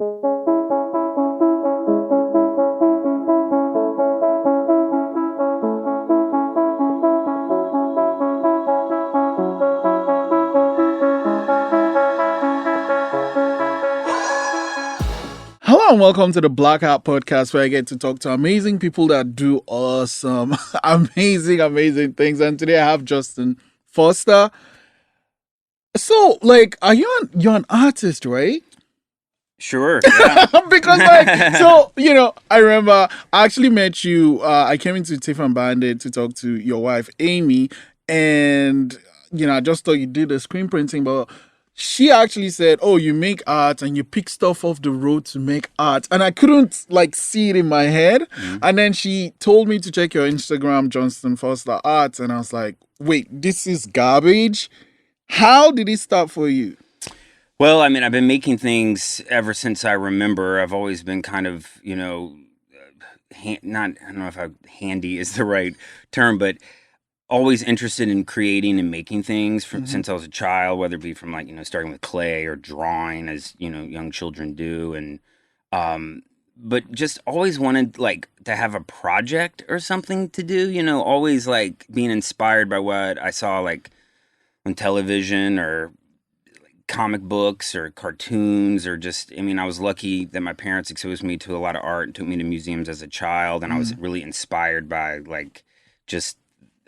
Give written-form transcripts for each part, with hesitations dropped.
Hello and welcome to the Blackout podcast, where I get to talk to amazing people that do awesome, amazing things. And today I have Johnston Foster. So, you're an artist, right? Sure, yeah. Because, I remember I actually met you. I came into Thief&Bandit to talk to your wife, Amie, and, I just thought you did the screen printing, but she actually said, "Oh, you make art and you pick stuff off the road to make art," and I couldn't see it in my head. Mm-hmm. And then she told me to check your Instagram, Johnston Foster Art, and I was like, "Wait, this is garbage." How did it start for you? Well, I mean, I've been making things ever since I remember. I've always been kind of, I don't know if handy is the right term, but always interested in creating and making things since I was a child, whether it be from starting with clay or drawing as, young children do. And, but just always wanted to have a project or something to do, always being inspired by what I saw on television or comic books or cartoons or just, I was lucky that my parents exposed me to a lot of art and took me to museums as a child. And I was really inspired by just,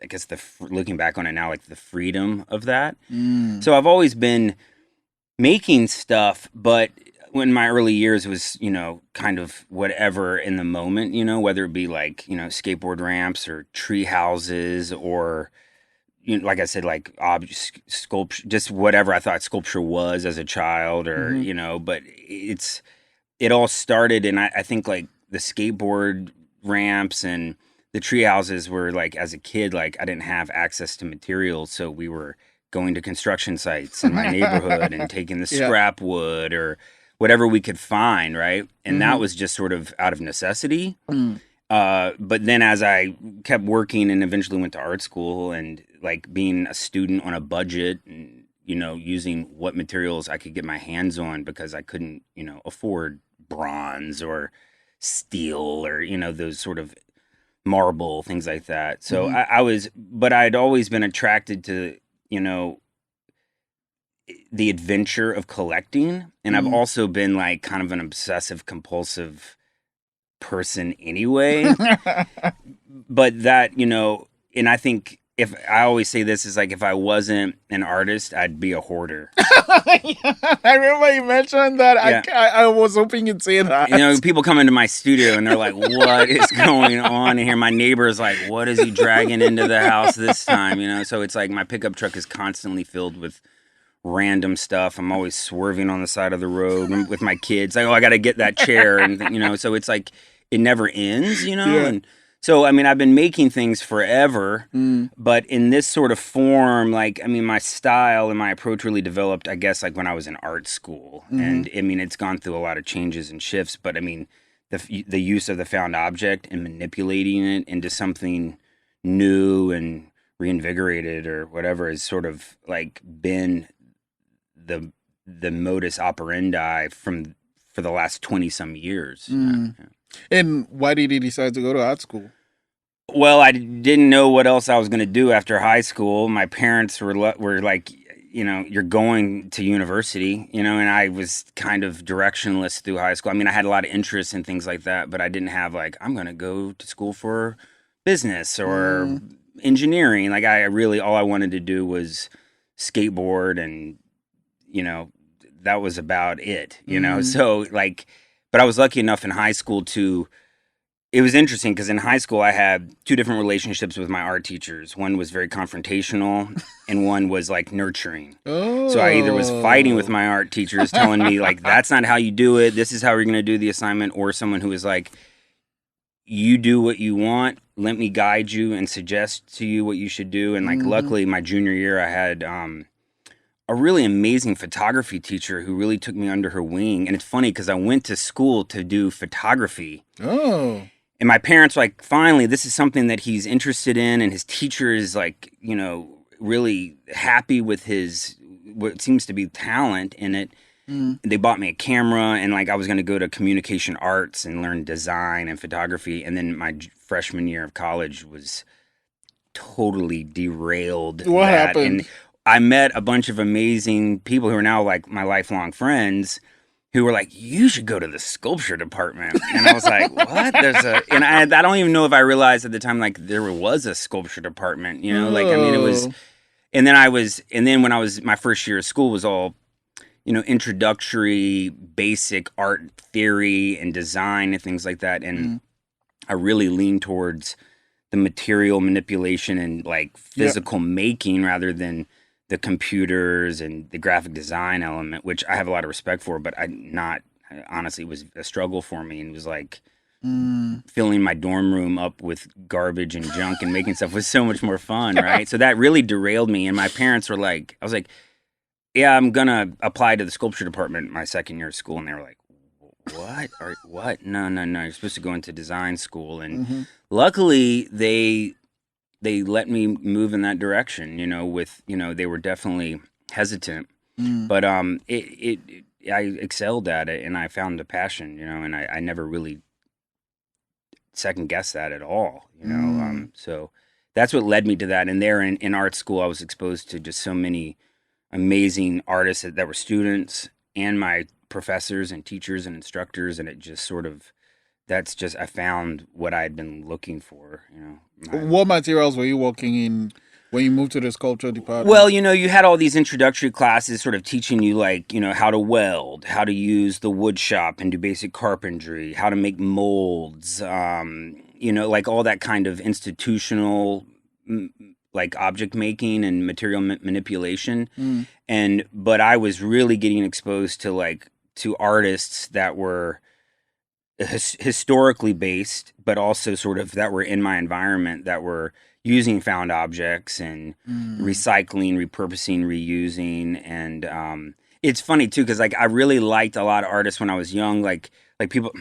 I guess looking back on it now, the freedom of that. So I've always been making stuff, but in my early years it was, kind of whatever in the moment, whether it be skateboard ramps or tree houses or, like I said, sculpture, just whatever I thought sculpture was as a child or, but it all started. And I think the skateboard ramps and the tree houses were as a kid, I didn't have access to materials. So we were going to construction sites in my neighborhood and taking the scrap wood or whatever we could find. Right. And that was just sort of out of necessity. But then as I kept working and eventually went to art school and being a student on a budget and, using what materials I could get my hands on because I couldn't, afford bronze or steel or, those sort of marble, things like that. So but I'd always been attracted to, the adventure of collecting. And I've also been kind of an obsessive compulsive person anyway. But that, and I think if I always say this is if I wasn't an artist, I'd be a hoarder. I remember you mentioned that. Yeah. I was hoping you'd say that. People come into my studio and they're like, "What is going on in here?" My neighbor's like, "What is he dragging into the house this time?" So it's my pickup truck is constantly filled with random stuff. I'm always swerving on the side of the road with my kids. I got to get that chair. And, so it's it never ends, Yeah. And so, I've been making things forever, but in this sort of form, my style and my approach really developed, I guess, when I was in art school. And, it's gone through a lot of changes and shifts, but, the use of the found object and manipulating it into something new and reinvigorated or whatever has sort of, been the modus operandi for the last 20-some years. Yeah. And why did you decide to go to art school? Well, I didn't know what else I was going to do after high school. My parents were like, you're going to university, and I was kind of directionless through high school. I had a lot of interest in things like that, but I didn't have I'm going to go to school for business or engineering. All I wanted to do was skateboard and, that was about it, So but I was lucky enough in high school it was interesting because in high school I had two different relationships with my art teachers. One was very confrontational and one was nurturing. Oh. So I either was fighting with my art teachers telling me that's not how you do it. This is how we're going to do the assignment. Or someone who was you do what you want. Let me guide you and suggest to you what you should do. And luckily my junior year I had, a really amazing photography teacher who really took me under her wing. And it's funny because I went to school to do photography. Oh. And my parents were finally, this is something that he's interested in. And his teacher is really happy with what seems to be talent in it. Mm. They bought me a camera, and like I was going to go to communication arts and learn design and photography. And then my freshman year of college was totally derailed What that. happened? And I met a bunch of amazing people who are now like my lifelong friends who were like, you should go to the sculpture department. And I was like, what? And I don't even know if I realized at the time, like there was a sculpture department, like, I mean, it was, Oh. and then when I was, my first year of school was all, introductory, basic art theory and design and things like that. And I really leaned towards the material manipulation and like physical making rather than the computers and the graphic design element, which I have a lot of respect for, but honestly, it was a struggle for me, and it was like filling my dorm room up with garbage and junk and making stuff was so much more fun, right? So that really derailed me, and my parents were like, I was like, yeah, I'm gonna apply to the sculpture department my second year of school, and they were like, what? No, you're supposed to go into design school. And luckily they let me move in that direction, they were definitely hesitant, but I excelled at it, and I found a passion, and I never really second guessed that at all, so that's what led me to that. And there in art school, I was exposed to just so many amazing artists that were students and my professors and teachers and instructors, and it just sort of, I found what I had been looking for, What materials were you working in when you moved to the sculpture department? Well, you had all these introductory classes sort of teaching you like, how to weld, how to use the wood shop and do basic carpentry, how to make molds, like all that kind of institutional like object making and material manipulation. But I was really getting exposed to artists that were historically based, but also sort of that were in my environment, that were using found objects and recycling, repurposing, reusing. And it's funny too, because like I really liked a lot of artists when I was young, like people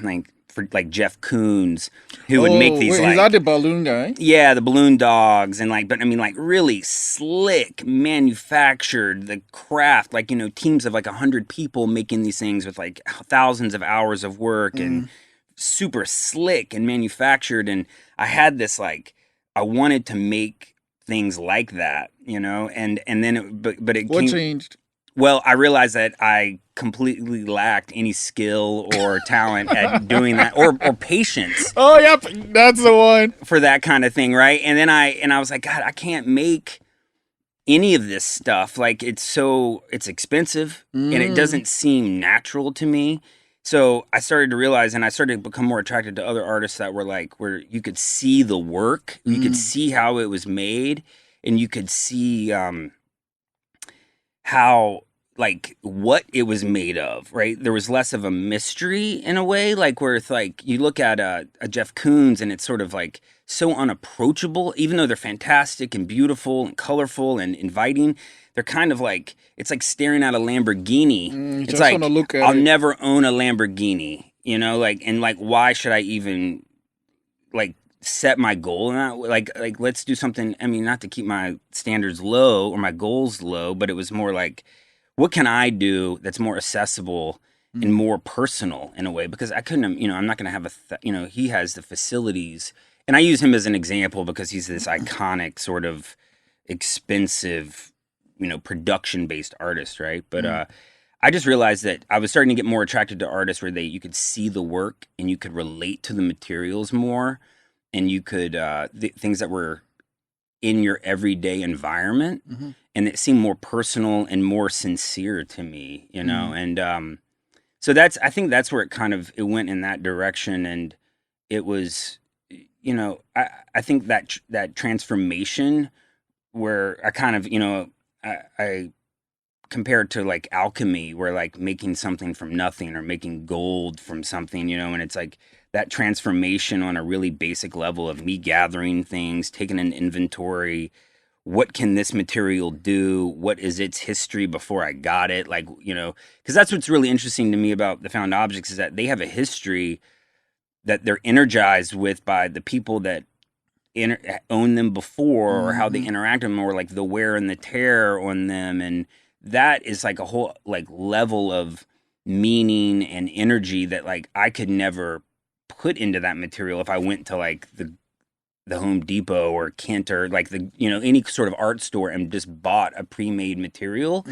like Jeff Koons, who would make these is that the balloon guy? Yeah, the balloon dogs, and but I mean like really slick manufactured, the craft, like teams of like 100 people making these things with like thousands of hours of work and super slick and manufactured. And I had this like, I wanted to make things like that, and then What changed? Well, I realized that I completely lacked any skill or talent at doing that, or patience. Oh, yep, that's the one for that kind of thing, right? And then I was like, God, I can't make any of this stuff. Like it's expensive, and it doesn't seem natural to me. So I started to realize, and I started to become more attracted to other artists that were like, where you could see the work, you could see how it was made, and you could see how, like, what it was made of, right? There was less of a mystery in a way, like where it's like you look at a Jeff Koons and it's sort of like so unapproachable, even though they're fantastic and beautiful and colorful and inviting. They're kind of like, it's like staring at a Lamborghini. It's like, I'll never own a Lamborghini, and like, why should I even like set my goal in that? Like let's do something. I mean, not to keep my standards low or my goals low, but it was more like, what can I do that's more accessible and more personal in a way? Because I couldn't, I'm not going to have he has the facilities, and I use him as an example because he's this iconic sort of expensive, production-based artist, right? But I just realized that I was starting to get more attracted to artists where you could see the work and you could relate to the materials more, and you could things that were in your everyday environment, and it seemed more personal and more sincere to me, and so I think that's where it went in that direction. And it was, I think that transformation where I kind of, I compared to like alchemy, where like making something from nothing or making gold from something, and it's like that transformation on a really basic level of me gathering things, taking an inventory. What can this material do? What is its history before I got it? Like, because that's what's really interesting to me about the found objects, is that they have a history that they're energized with by the people that own them before, or how they interact with them, or like the wear and the tear on them. And that is like a whole like level of meaning and energy that like I could never put into that material if I went to like the Home Depot or Kent or like any sort of art store and just bought a pre-made material.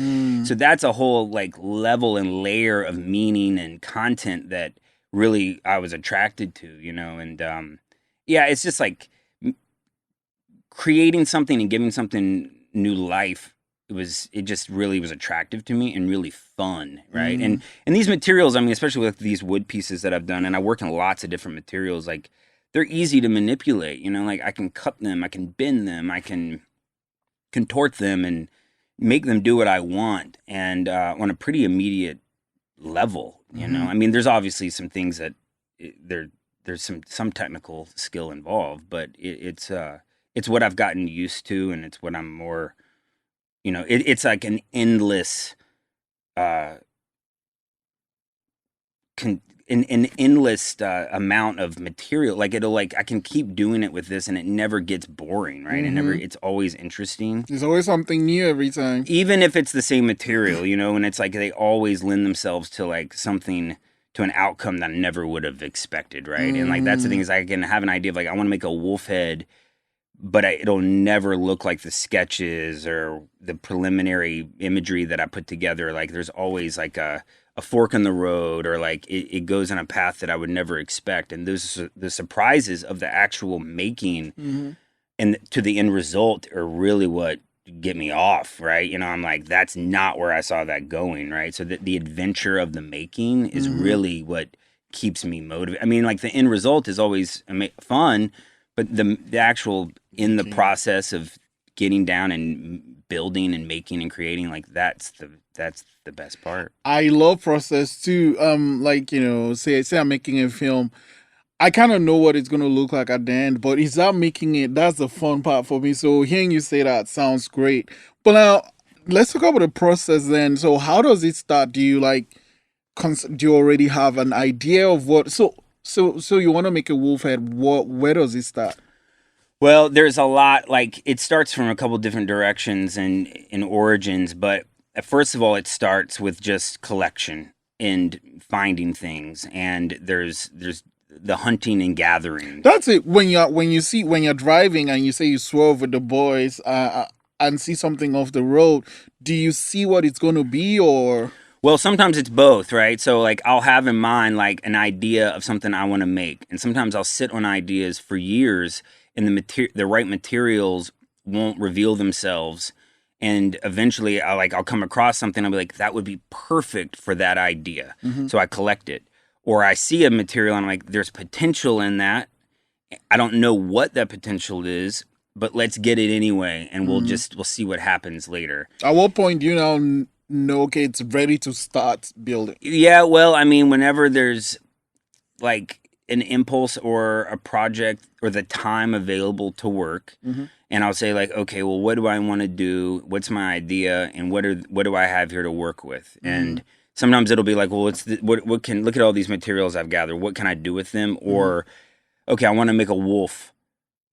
So that's a whole like level and layer of meaning and content that really I was attracted to, and yeah, it's just like creating something and giving something new life. It just really was attractive to me and really fun, right? And these materials, I mean, especially with these wood pieces that I've done, and I work in lots of different materials, like they're easy to manipulate, like I can cut them, I can bend them, I can contort them and make them do what I want, and on a pretty immediate level, I mean, there's obviously some things that there's some technical skill involved, but it's what I've gotten used to, and it's what I'm more, it's like an endless, an endless amount of material. Like I can keep doing it with this, and it never gets boring, right? It's always interesting. There's always something new every time, even if it's the same material, and it's like they always lend themselves to like something, to an outcome that I never would have expected, right? And like that's the thing, is I can have an idea of like I want to make a wolf head, but it'll never look like the sketches or the preliminary imagery that I put together. Like there's always like a fork in the road, or like it goes in a path that I would never expect. And the surprises of the actual making and to the end result are really what get me off, right? I'm like, that's not where I saw that going, right? So the adventure of the making is really what keeps me motivated. I mean, like the end result is always fun, but the actual in the process of getting down and building and making and creating, like that's the best part. I love process too. Like say I'm making a film, I kind of know what it's gonna look like at the end, but it's not making it. That's the fun part for me. So hearing you say that sounds great. But now let's talk about the process then. So how does it start? Do you do you already have an idea of what? So you want to make a wolf head? Where does it start? Well, there's a lot, like it starts from a couple different directions and in origins, but first of all, it starts with just collection and finding things, and there's the hunting and gathering. That's it. When you're driving and you say you swerve with the boys and see something off the road, do you see what it's going to be, or? Well, sometimes it's both, right? So like I'll have in mind like an idea of something I want to make, and sometimes I'll sit on ideas for years, and the right materials won't reveal themselves, and eventually I'll come across something. I'll be like, that would be perfect for that idea. So I collect it, or I see a material and I'm like, there's potential in that. I don't know what that potential is, but let's get it anyway, and we'll see what happens later. At what point do you now know, okay, it's ready to start building? Yeah, well, I mean, whenever there's like an impulse or a project or the time available to work, and I'll say like, okay, well, what do I want to do? What's my idea, and what do I have here to work with? And sometimes it'll be like, well, what can, look at all these materials I've gathered. What can I do with them? Or okay, I want to make a wolf.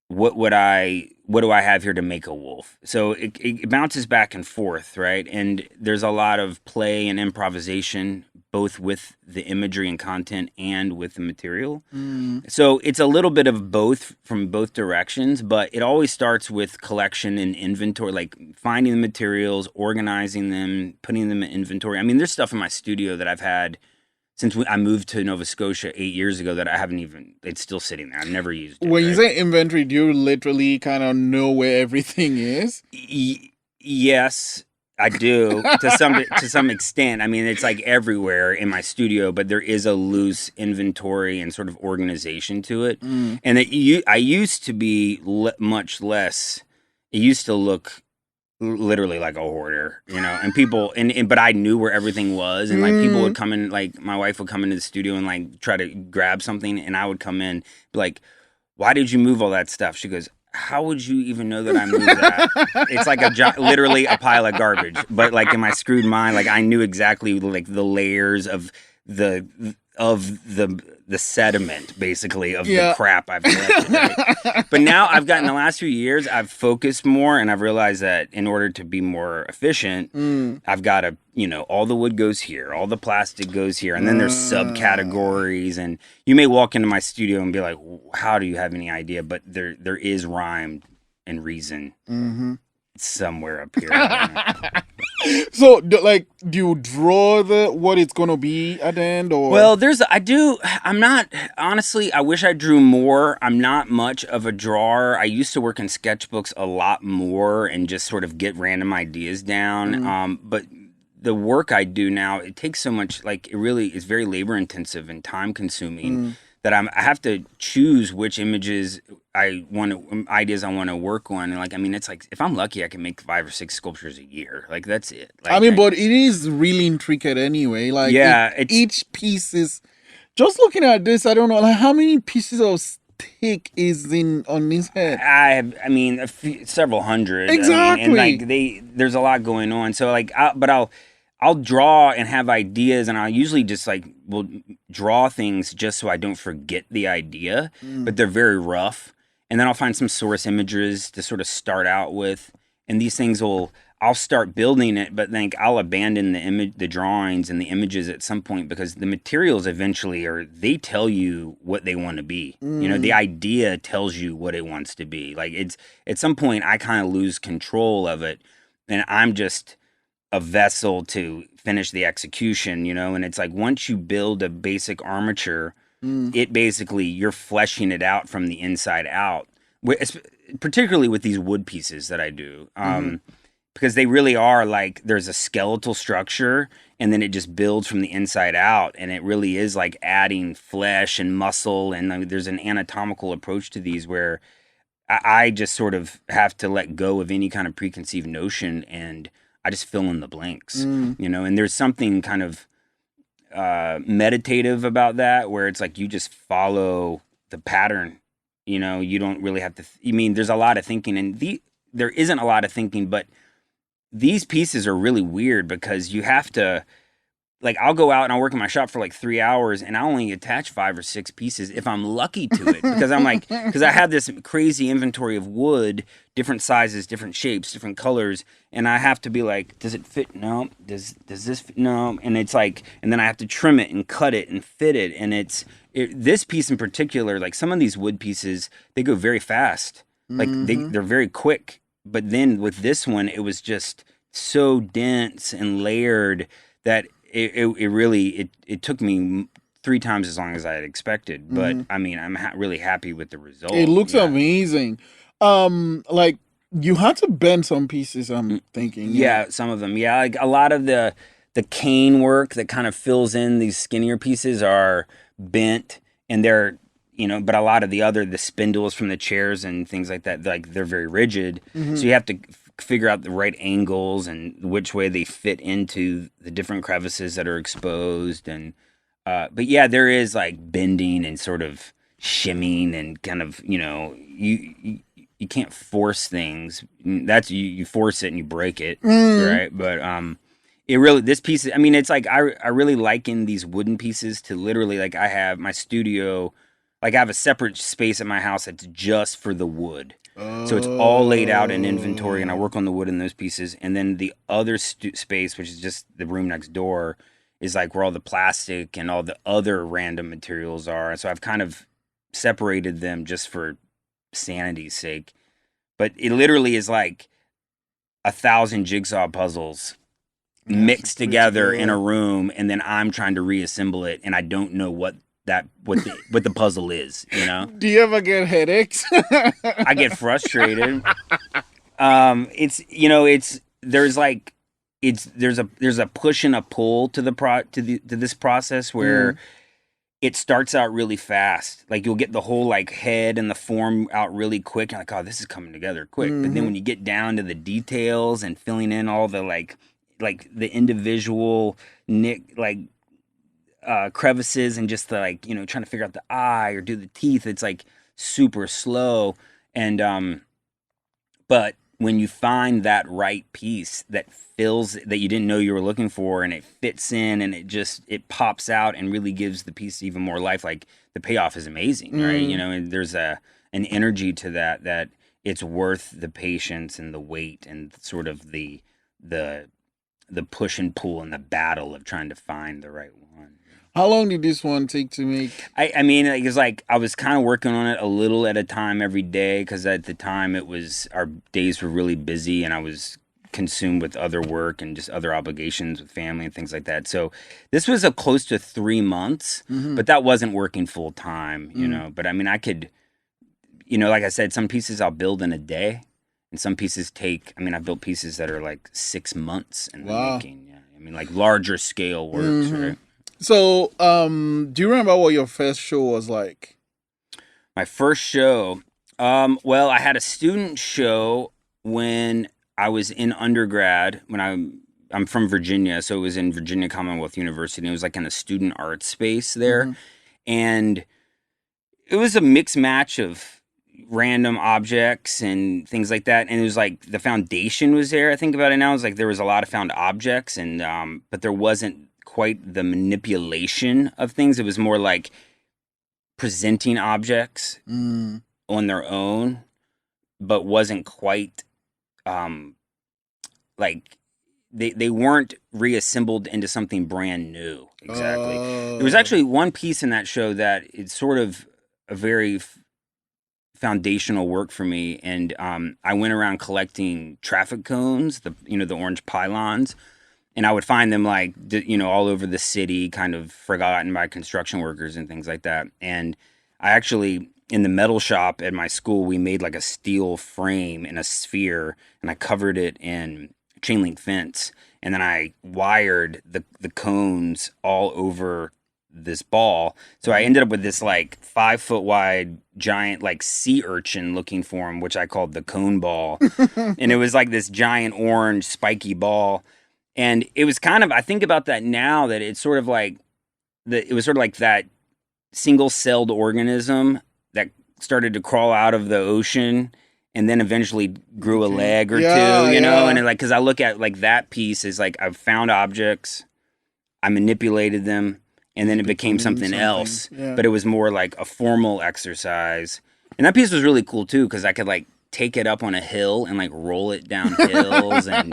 What do I have here to make a wolf? So it bounces back and forth, right? And there's a lot of play and improvisation, both with the imagery and content and with the material. So it's a little bit of both from both directions, but it always starts with collection and inventory, like finding the materials, organizing them, putting them in inventory. I mean, there's stuff in my studio that I've had since I moved to Nova Scotia 8 years ago that I haven't even, it's still sitting there. I've never used it. When you say inventory, do you literally kind of know where everything is? Yes, I do to some extent. I mean, it's like everywhere in my studio, but there is a loose inventory and sort of organization to it. And I used to be much less. It used to look literally like a hoarder, and people, but I knew where everything was, and like people would come in, like my wife would come into the studio and like try to grab something, and I would come in, be like, why did you move all that stuff? She goes, how would you even know that I moved that? It's like literally a pile of garbage, but like in my screwed mind, like I knew exactly like the layers of the the sediment basically of the Yeah. crap I've collected. Right? But now I've gotten the last few years, I've focused more, and I've realized that in order to be more efficient, I've got to, all the wood goes here, all the plastic goes here, and then there's subcategories. And you may walk into my studio and be like, how do you have any idea? But there is rhyme and reason somewhere up here. So, do you draw what it's gonna be at the end, or? Well, I'm not, honestly, I wish I drew more. I'm not much of a drawer. I used to work in sketchbooks a lot more and just sort of get random ideas down. But the work I do now, it takes so much, it really is very labor intensive and time consuming that I have to choose which ideas I want to work on. And it's like, if I'm lucky, I can make 5 or 6 sculptures a year. That's it. But it is really intricate anyway. Each piece is, just looking at this, I don't know, how many pieces of stick is on this head? Several hundred. Exactly. There's a lot going on. So I'll draw and have ideas, and I'll usually just will draw things just so I don't forget the idea, but they're very rough. And then I'll find some source images to sort of start out with, and these things I'll start building it, but then I'll abandon the drawings and the images at some point, because the materials eventually they tell you what they want to be. The idea tells you what it wants to be. It's at some point I kind of lose control of it, and I'm just a vessel to finish the execution, and it's once you build a basic armature, it basically, you're fleshing it out from the inside out, particularly with these wood pieces that I do, because they really are there's a skeletal structure, and then it just builds from the inside out, and it really is adding flesh and muscle, and there's an anatomical approach to these where I just sort of have to let go of any kind of preconceived notion, and I just fill in the blanks, and there's something kind of meditative about that, where it's you just follow the pattern, you don't really have to, there's a lot of thinking, and there isn't a lot of thinking, but these pieces are really weird because you have to, I'll go out and I'll work in my shop for 3 hours, and I only attach 5 or 6 pieces if I'm lucky to it, because because I have this crazy inventory of wood, different sizes, different shapes, different colors, and I have to be does it fit? No. Does this fit? No. And it's and then I have to trim it and cut it and fit it, and this piece in particular, some of these wood pieces, they go very fast, they're very quick, but then with this one, it was just so dense and layered that it really took me 3 times as long as I had expected, but I'm really happy with the result. It looks amazing. You had to bend some pieces, I'm thinking. Yeah, some of them. Yeah, a lot of the cane work that kind of fills in these skinnier pieces are bent, and they're, but a lot of the spindles from the chairs and things like that, they're very rigid. So you have to figure out the right angles and which way they fit into the different crevices that are exposed, and but yeah, there is bending and sort of shimming and kind of, you can't force things. That's you force it and you break it, right? But it really, this piece, it's I really liken these wooden pieces to literally I have my studio, I have a separate space at my house that's just for the wood. So it's all laid out in inventory, and I work on the wood in those pieces. And then the other space, which is just the room next door, is where all the plastic and all the other random materials are. So I've kind of separated them just for sanity's sake. But it literally is 1,000 jigsaw puzzles mixed together in a room, and then I'm trying to reassemble it, and I don't know what the puzzle is, Do you ever get headaches? I get frustrated. There's a push and a pull to this process where it starts out really fast. You'll get the whole head and the form out really quick. You're oh, this is coming together quick. But then when you get down to the details and filling in all the the individual crevices and just the trying to figure out the eye or do the teeth, it's super slow. And but when you find that right piece that fills that you didn't know you were looking for, and it fits in, and it pops out and really gives the piece even more life, like the payoff is amazing, right? You know, and there's an energy to that it's worth the patience and the wait and sort of the push and pull and the battle of trying to find the right one. How long did this one take to make? I mean, it was like I was kind of working on it a little at a time every day, because at the time our days were really busy, and I was consumed with other work and just other obligations with family and things like that. So this was a close to 3 months, but that wasn't working full time, you know. But I mean, I could, you know, like I said, some pieces I'll build in a day, and some pieces I've built pieces that are like 6 months in the making. Yeah, I mean, like larger scale works, right? So, do you remember what your first show was like? My first show, well, I had a student show when I was in undergrad. When I'm from Virginia, so it was in Virginia Commonwealth University. And it was like in a student art space there, and it was a mixed match of random objects and things like that. And it was like the foundation was there. I think about it now, it's like there was a lot of found objects, and but there wasn't quite the manipulation of things. It was more like presenting objects on their own, but wasn't quite like they weren't reassembled into something brand new. Exactly. There was actually one piece in that show that it's sort of a very foundational work for me, and I went around collecting traffic cones, the orange pylons. And I would find them like, you know, all over the city, kind of forgotten by construction workers and things like that. And I actually, in the metal shop at my school, we made like a steel frame in a sphere, and I covered it in chain link fence. And then I wired the cones all over this ball. So I ended up with this like 5 foot wide giant like sea urchin looking form, which I called the cone ball. And it was like this giant orange spiky ball. And it was kind of, I think about that now, that it's sort of like it was sort of like that single-celled organism that started to crawl out of the ocean and then eventually grew a leg or two, you know? And it, like, because I look at like that piece as like I've found objects, I manipulated them, and then it became something else. Yeah. But it was more like a formal exercise. And that piece was really cool too, because I could like take it up on a hill and like roll it down hills, and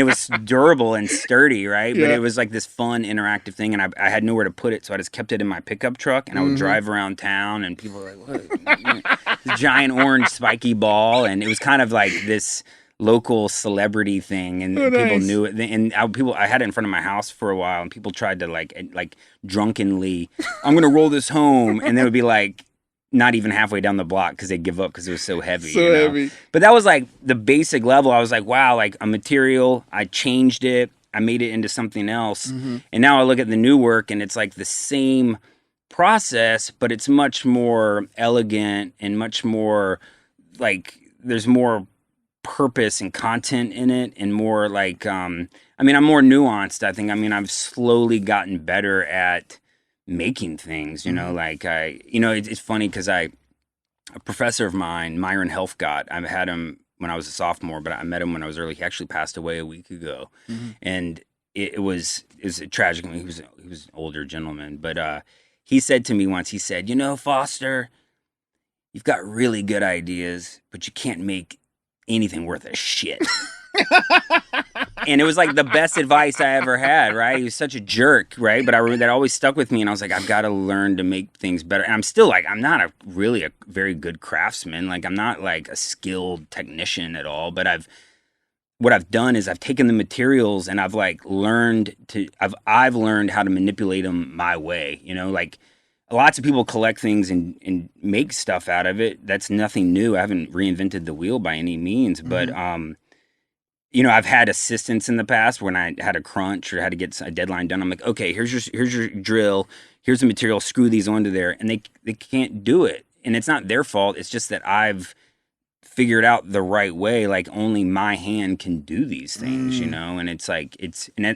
it was durable and sturdy, right? Yeah. But it was like this fun interactive thing, and I had nowhere to put it, so I just kept it in my pickup truck, and I would drive around town, and people were like, "What?" This giant orange spiky ball, and it was kind of like this local celebrity thing, and people knew it. And I had it in front of my house for a while, and people tried to like drunkenly, "I'm gonna roll this home," and they would be like, not even halfway down the block because they give up because it was so heavy. Heavy. But that was like the basic level. I was like, wow, like a material, I changed it, I made it into something else. And now I look at the new work, and it's like the same process, but it's much more elegant and much more like there's more purpose and content in it, and more like, I'm more nuanced, I think. I've slowly gotten better at making things, you know, like it's funny because a professor of mine, Myron Helfgott, I've had him when I was a sophomore, but I met him when I was early. He actually passed away a week ago. And it was tragic. He was an older gentleman, but he said to me once, he said, "You know, Foster, you've got really good ideas, but you can't make anything worth a shit." And it was like the best advice I ever had, right? He was such a jerk, right? But I remember that always stuck with me, and I was like, I've got to learn to make things better. And I'm still like, I'm not really a very good craftsman. Like, I'm not like a skilled technician at all. But what I've done is I've taken the materials, and I've like learned how to manipulate them my way. You know, like lots of people collect things and make stuff out of it. That's nothing new. I haven't reinvented the wheel by any means, but you know, I've had assistants in the past when I had a crunch or had to get a deadline done. I'm like, okay, here's your drill, here's the material, screw these onto there, and they can't do it, and it's not their fault. It's just that I've figured out the right way. Like only my hand can do these things, you know. And it's like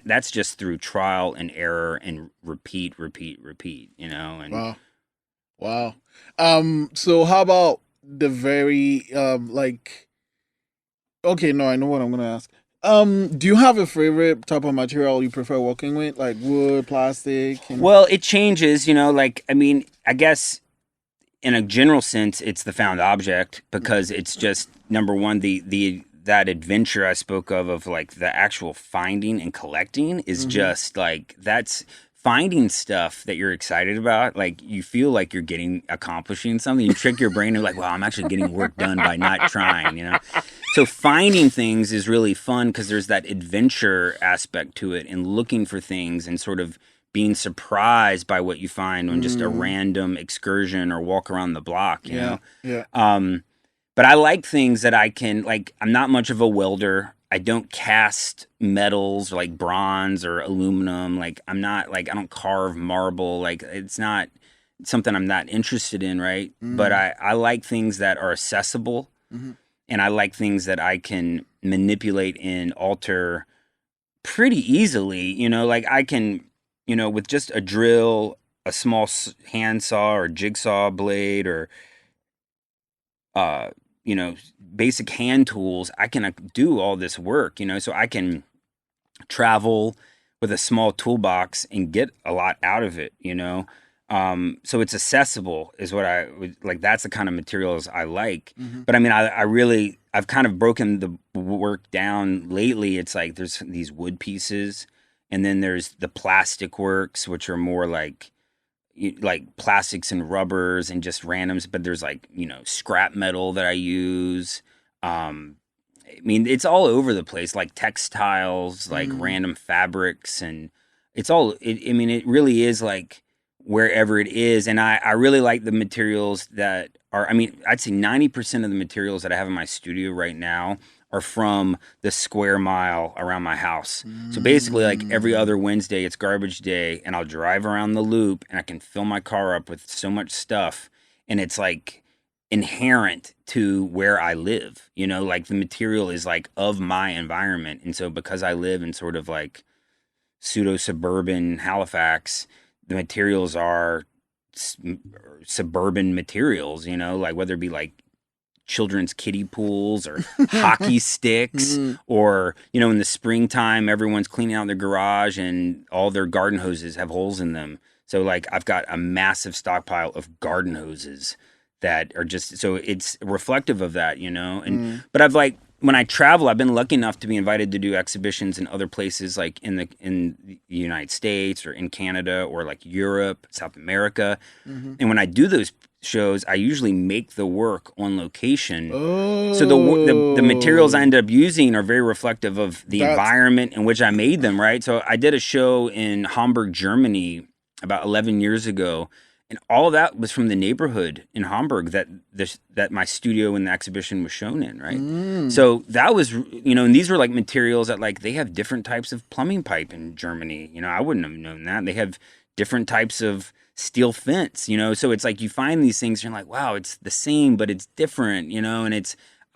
that's just through trial and error and repeat, you know. And wow. So how about the very like Okay, no, I know what I'm gonna ask. Do you have a favorite type of material you prefer working with, like wood, plastic, Well, it changes, like, I mean, I guess in a general sense, it's the found object because it's just number one, the that adventure I spoke of like the actual finding and collecting is Mm-hmm. just like that's finding stuff that you're excited about. Like you feel like you're getting accomplishing something. You trick your brain and like, wow, I'm actually getting work done by not trying. So finding things is really fun because there's that adventure aspect to it and looking for things and sort of being surprised by what you find on just a Mm, random excursion or walk around the block, yeah, yeah. Um, but I like things that I can, like, I'm not much of a welder. I don't cast metals like bronze or aluminum. Like, I'm not, like, I don't carve marble. Like, it's not something I'm not interested in, right? But Mm, I like things that are accessible mm-hmm. and I like things that I can manipulate and alter pretty easily, like I can, with just a drill, a small handsaw or jigsaw blade or, uh, you know, basic hand tools, I can do all this work, so I can travel with a small toolbox and get a lot out of it. So it's accessible is what I would like. That's the kind of materials I like. Mm-hmm. But I mean, I really, I've kind of broken the work down lately. It's like there's these wood pieces and then there's the plastic works, which are more like plastics and rubbers and just randoms, but there's like, scrap metal that I use. Um, I mean, it's all over the place, like textiles, like Mm, random fabrics, and I mean, it really is like wherever it is. And I really like the materials that are, I mean, I'd say 90% of the materials that I have in my studio right now are from the square mile around my house. So basically, like every mm, other Wednesday, it's garbage day, and I'll drive around the loop and I can fill my car up with so much stuff. And it's like, inherent to where I live. Like the material is like of my environment. And so because I live in sort of like pseudo suburban Halifax, the materials are suburban materials, like whether it be like children's kiddie pools or hockey sticks mm. or in the springtime everyone's cleaning out their garage and all their garden hoses have holes in them, so like I've got a massive stockpile of garden hoses that are just so it's reflective of that. And Mm. but I've like when I travel, I've been lucky enough to be invited to do exhibitions in other places like in the United States or in Canada or like Europe, South America. Mm-hmm. And when I do those shows, I usually make the work on location. So the materials I Oh, end up using are very reflective of the that's environment in which I made them, right? So I did a show in Hamburg, Germany about 11 years ago, and all of that was from the neighborhood in Hamburg that my studio and the exhibition was shown in, right? mm. So that was, and these were like materials that like they have different types of plumbing pipe in Germany. I wouldn't have known that. They have different types of steel fence. So it's like you find these things and you're like, wow, it's the same but it's different. And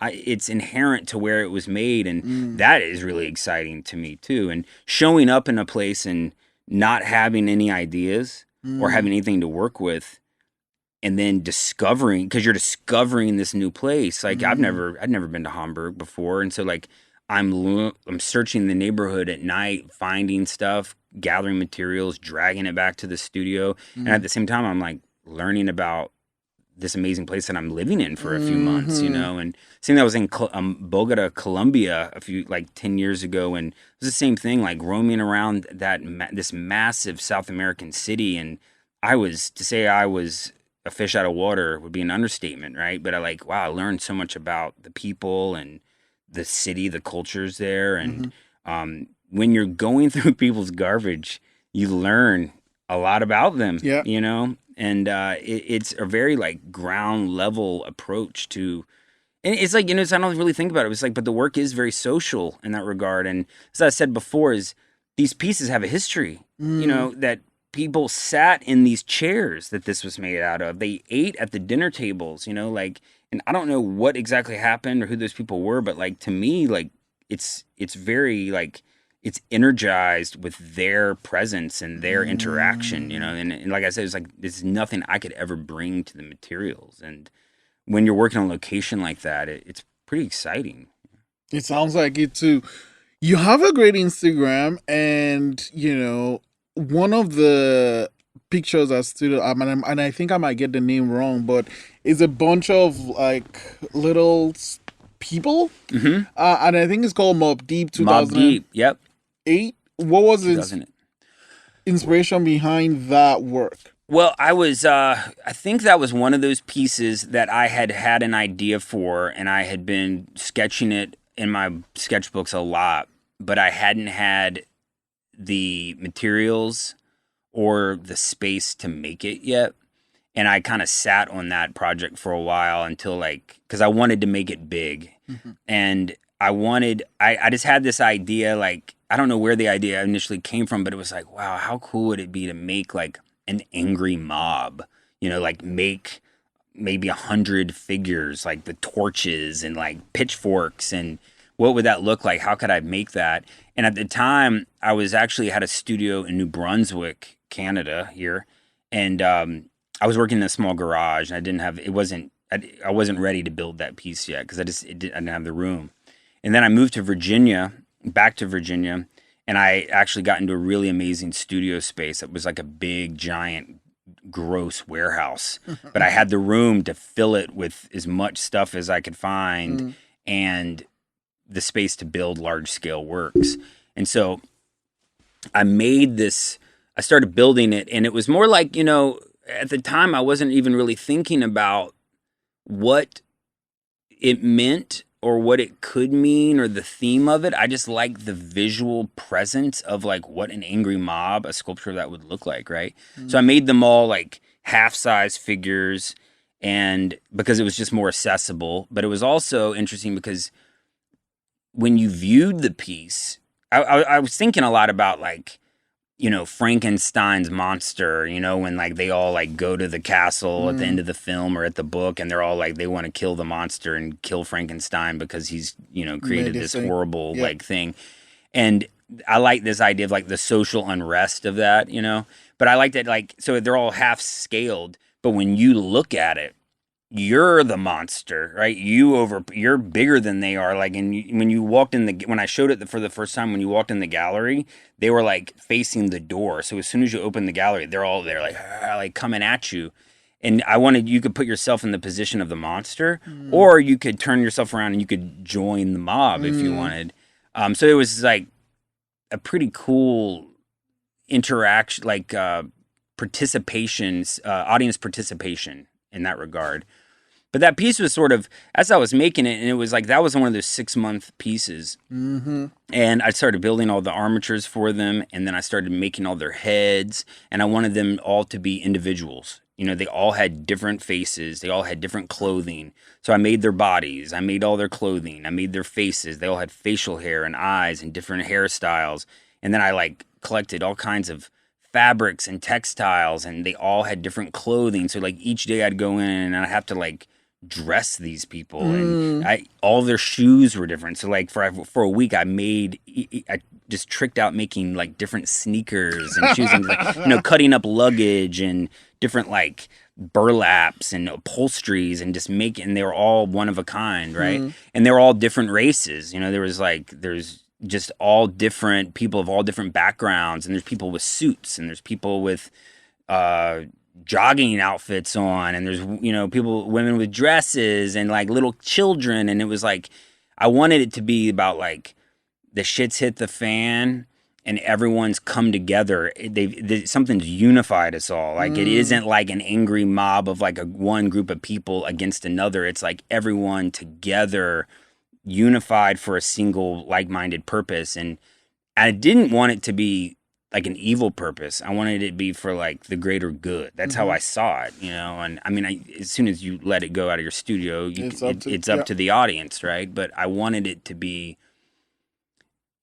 it's inherent to where it was made, and Mm. that is really exciting to me too. And showing up in a place and not having any ideas or Mm. having anything to work with, and then discovering, because you're discovering this new place. Like Mm. I'd never been to Hamburg before, and so like I'm searching the neighborhood at night, finding stuff, gathering materials, dragging it back to the studio, and at Mm. the same time I'm like learning about this amazing place that I'm living in for a few months, Mm-hmm. and seeing that I was in Bogota, Colombia, a few like 10 years ago, and it was the same thing, like roaming around this massive South American city, and to say I was a fish out of water would be an understatement, right? But wow, I learned so much about the people and the city, the cultures there, Mm-hmm. and when you're going through people's garbage, you learn a lot about Yeah. them. And it's a very like ground level approach to, and it's like, so I don't really think about it. It's like, but the work is very social in that regard. And as I said before, is these pieces have a history, Mm. that people sat in these chairs that this was made out of. They ate at the dinner tables, like, and I don't know what exactly happened or who those people were, but like to me, like it's very like it's energized with their presence and their interaction, Mm. and like I said, it's like there's nothing I could ever bring to the materials. And when you're working on location like that, it's pretty exciting. It sounds like it too. You have a great Instagram, and one of the pictures I stood up, and I think I might get the name wrong, but it's a bunch of like little people, Mm-hmm. and I think it's called Mob Deep Mob 2008. Deep. Yep. What was the 2000. inspiration behind that work? Well, I think that was one of those pieces that I had an idea for, and I had been sketching it in my sketchbooks a lot, but I hadn't had the materials or the space to make it yet. And I kind of sat on that project for a while until because I wanted to make it big. Mm-hmm. And I just had this idea, I don't know where the idea initially came from, but it was like, wow, how cool would it be to make an angry mob, make maybe 100 figures, with torches and pitchforks, and what would that look like? How could I make that? And at the time I was actually had a studio in New Brunswick, Canada here. And, I was working in a small garage, and I wasn't ready to build that piece yet because I didn't have the room. And then I moved to back to Virginia, and I actually got into a really amazing studio space. It was like a big, giant, gross warehouse, but I had the room to fill it with as much stuff as I could find and the space to build large scale works. And so I started building it, and it was more like, at the time I wasn't even really thinking about what it meant or what it could mean or the theme of it. I just liked the visual presence of what an angry mob, a sculpture of that would look like, right? So I made them all half-size figures, and because it was just more accessible. But it was also interesting because when you viewed the piece, I was thinking a lot about Frankenstein's monster, when they all go to the castle at the end of the film or at the book, and they're all they want to kill the monster and kill Frankenstein because he's, created this horrible thing. And I like this idea of the social unrest of that, but I like that, so they're all half scaled, but when you look at it, you're the monster, right? You're bigger than they are. When you walked when I showed it for the first time, when you walked in the gallery, they were facing the door. So as soon as you open the gallery, they're all there, coming at you. And you could put yourself in the position of the monster, or you could turn yourself around and you could join the mob if you wanted. So it was a pretty cool interaction, participation, audience participation in that regard. But that piece was sort of, as I was making it, and it was that was one of those 6-month pieces. Mm-hmm. And I started building all the armatures for them, and then I started making all their heads, and I wanted them all to be individuals. They all had different faces. They all had different clothing. So I made their bodies. I made all their clothing. I made their faces. They all had facial hair and eyes and different hairstyles. And then I collected all kinds of fabrics and textiles, and they all had different clothing. So each day I'd go in and I'd have to dress these people, and all their shoes were different. So for a week I just tricked out making different sneakers and shoes, and cutting up luggage and different burlaps and upholsteries, and just and they were all one of a kind, right? And they were all different races. There's just all different people of all different backgrounds, and there's people with suits, and there's people with jogging outfits on, and there's women with dresses, and little children. And it was I wanted it to be about the shit's hit the fan and everyone's come together. Something's unified us all. It isn't an angry mob of one group of people against another. It's everyone together, unified for a single like-minded purpose. And I didn't want it to be an evil purpose. I wanted it to be for the greater good. That's how I saw it, And I mean, as soon as you let it go out of your studio, it's up to the audience, right? But I wanted it to be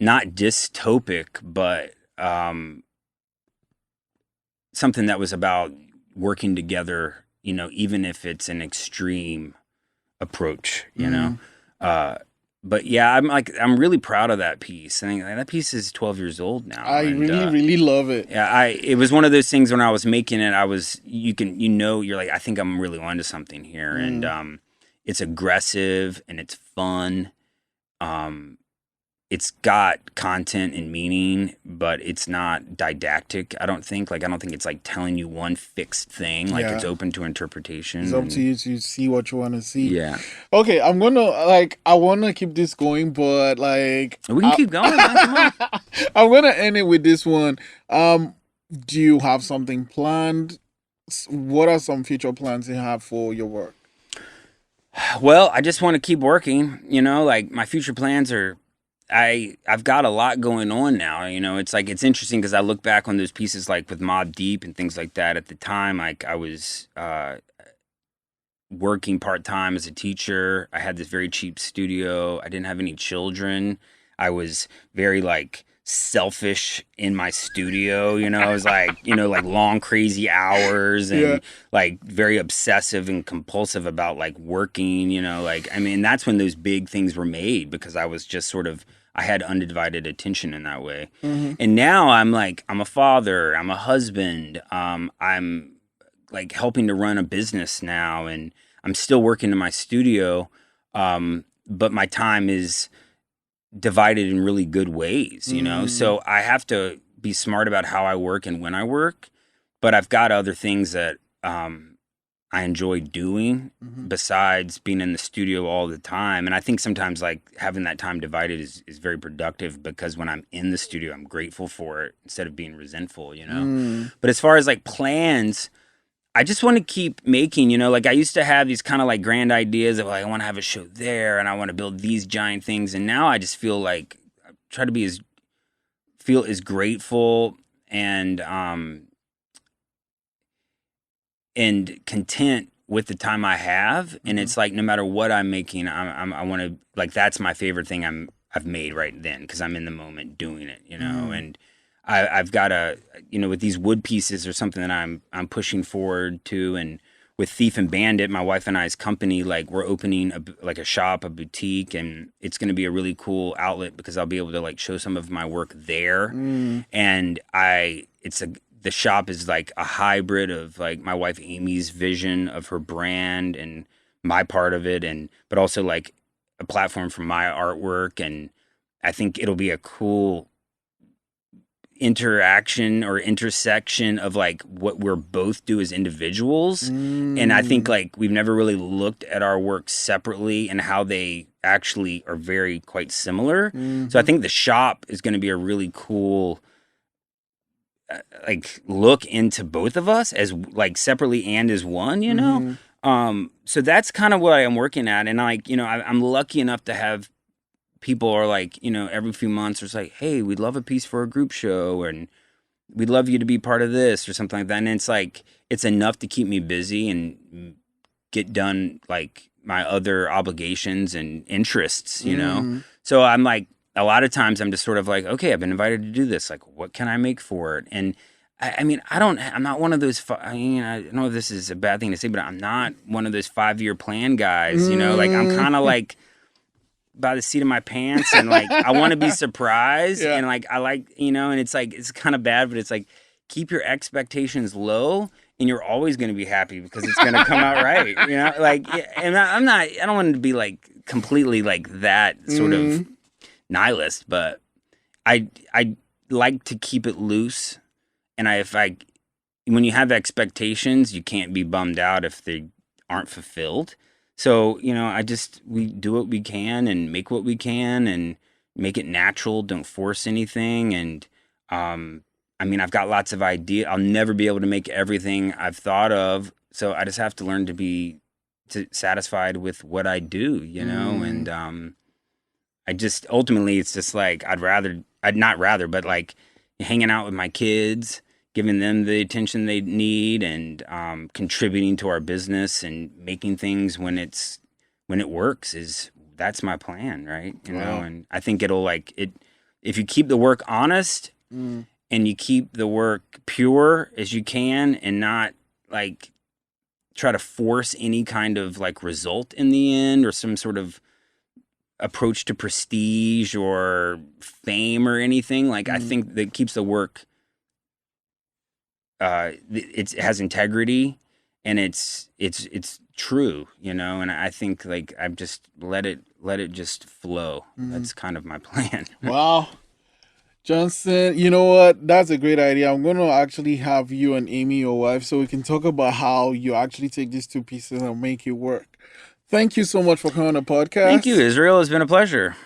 not dystopic, but something that was about working together, even if it's an extreme approach, But yeah, I'm really proud of that piece. I think that piece is 12 years old now. I really love it. Yeah, it was one of those things when I was making it, you're I think I'm really onto something here. And it's aggressive and it's fun. it's got content and meaning, but it's not didactic. I don't think it's like telling you one fixed thing. Like it's Yeah. open to interpretation. It's up to you to see what you want to see. Yeah. Okay, I wanna keep this going, but We can keep going, man. Come on. I'm gonna end it with this one. Do you have something planned? What are some future plans you have for your work? Well, I just want to keep working, like my future plans are I've got a lot going on now, it's like it's interesting because I look back on those pieces like with Mob Deep and things like that. At the time, like I was working part-time as a teacher. I had this very cheap studio. I didn't have any children. I was very like selfish in my studio, I was like, like long crazy hours and Yeah. like very obsessive and compulsive about like working, like I mean that's when those big things were made because I was just sort of I had undivided attention in that way. Mm-hmm. And now I'm like I'm a father, I'm a husband, I'm like helping to run a business now and I'm still working in my studio, but my time is divided in really good ways, so I have to be smart about how I work and when I work, but I've got other things that I enjoy doing besides being in the studio all the time. And I think sometimes like having that time divided is very productive because when I'm in the studio, I'm grateful for it instead of being resentful, But as far as like plans, I just want to keep making, like I used to have these kind of like grand ideas of like, I want to have a show there and I want to build these giant things. And now I just feel like I try to feel as grateful and content with the time I have. And it's like, no matter what I'm making, I want to like, that's my favorite thing I've made right then. Cause I'm in the moment doing it, and I've got with these wood pieces or something that I'm pushing forward to, and with Thief&Bandit, my wife and I's company, like we're opening a shop, a boutique, and it's going to be a really cool outlet because I'll be able to like show some of my work there, and the shop is like a hybrid of like my wife Amie's vision of her brand and my part of it, but also like a platform for my artwork, and I think it'll be a cool interaction or intersection of like what we're both do as individuals. And I think like we've never really looked at our work separately and how they actually are very quite similar. So I think the shop is going to be a really cool like look into both of us as like separately and as one, so that's kind of what I am working at. And like, I'm lucky enough to have people are like, every few months it's like, hey, we'd love a piece for a group show and we'd love you to be part of this or something like that. And it's like, it's enough to keep me busy and get done like my other obligations and interests, So I'm like, a lot of times I'm just sort of like, okay, I've been invited to do this. Like, what can I make for it? And I mean, I'm not one of those, I know this is a bad thing to say, but I'm not one of those 5-year plan guys, like I'm kind of like, by the seat of my pants and like I want to be surprised and like I like and it's like it's kind of bad, but it's like keep your expectations low and you're always going to be happy because it's going to come out right, like and I don't want to be like completely like that sort of nihilist, but I like to keep it loose, and when you have expectations you can't be bummed out if they aren't fulfilled. So, we do what we can and make what we can and make it natural. Don't force anything. And, I mean, I've got lots of ideas. I'll never be able to make everything I've thought of. So I just have to learn to be satisfied with what I do, and, I just, ultimately, it's just like, I'd not rather, but like hanging out with my kids, giving them the attention they need and contributing to our business and making things when it works that's my plan, right? And I think it'll like it if you keep the work honest and you keep the work pure as you can and not like try to force any kind of like result in the end or some sort of approach to prestige or fame or anything. Like I think that keeps the work it has integrity and it's true, and I think like I've just let it just flow. That's kind of my plan. Wow. Johnston, you know what? That's a great idea. I'm going to actually have you and Amie, your wife, so we can talk about how you actually take these two pieces and make it work. Thank you so much for coming on the podcast. Thank you, Israel. It's been a pleasure.